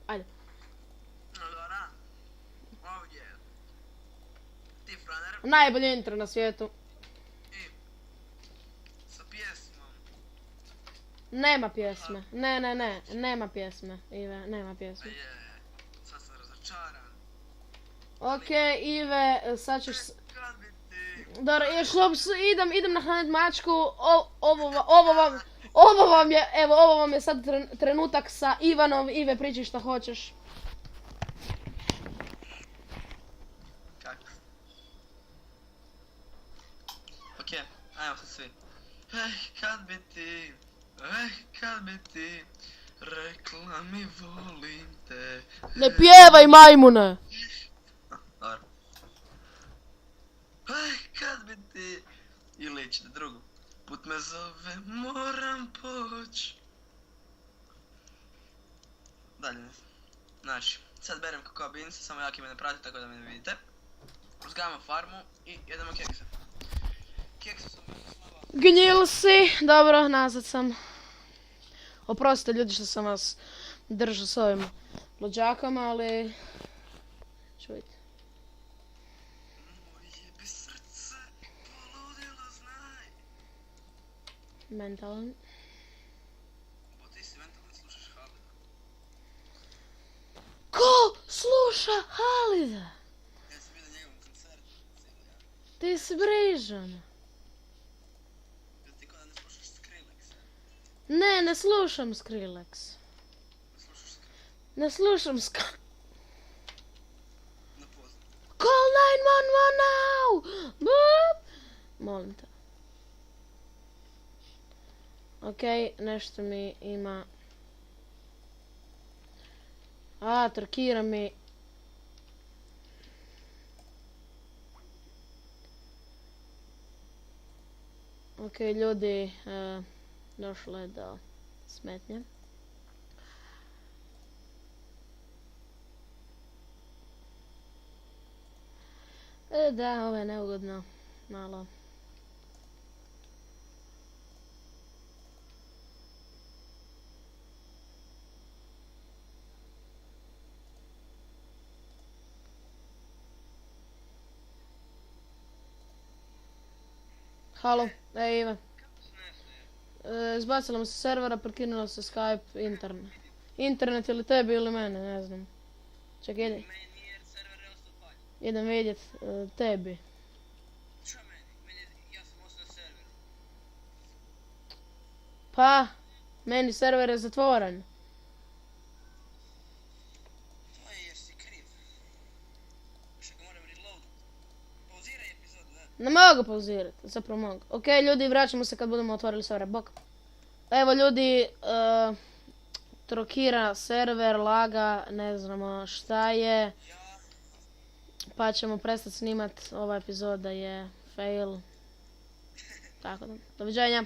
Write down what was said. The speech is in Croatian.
Ajde. Dora, ovdje. Ti franer Najbolji intro na svijetu. i sa pjesmom. Nema pjesme. Nema pjesme. Ive, nema pjesme. Sad sam razočaran. Okej, Ive, sad ćeš... Kad bi ti... Dobro, još idem nahranit mačku. Ovo vam je sad trenutak sa Ivanom. Ive, pričaj šta hoćeš. Kako? Okej, ajmo sad svi. Kad bi ti rekla mi volim te. Ne pjevaj, majmune! Dobro. Kad bi ti... Ili ćete drugu. Put me zove, moram poć. Dalje. Znači, sad berem kakao beansa, samo jaki me ne prati tako da me ne vidite. Uzgajamo farmu i jedemo kekse. Kekse su mi slava. Gnjil si, dobro, nazad sam. Oprostite ljudi što sam vas držao s ovim lođakama, ali... Čujte. Moje bi srce poludilo, znaj. Mentalan. Bo ti si mentalan, slušaš Halida. Ko sluša Halida? Ja sam vidio njegovom koncertu, cijeli ja. Ti si brižan. Jel ti kao da ne slušaš Skrillexa? Ne slušam Skrillex. Ne slušaš Skrillexa? Ne slušam Na pozdrav. Call 911 now! Boop! Molim te. Okej, nešto mi ima... trkira mi... Okej, ljudi, došlo je do smetnje. Da, ovo je neugodno, malo. Halo, Ivan. Izbacila mu se servera, prekinula se Skype, internet. Internet ili tebi ili mene, ne znam. Čekaj, idem. Meni nije server je ostao paljen. Idem vidjet tebi. Čo meni? Ja sam ostao na serveru. Pa, meni server je zatvoren. To je jer si kriv. Još ga moram reloadat. Pauziraj epizodu, da? Ne mogu pauzirat, zapravo mogu. Okej, ljudi, vraćamo se kad budemo otvorili server, bok. Evo ljudi, trokira server, laga, ne znamo šta je. Pa ćemo prestati snimat, ova epizoda je fail. Tako da, doviđenja.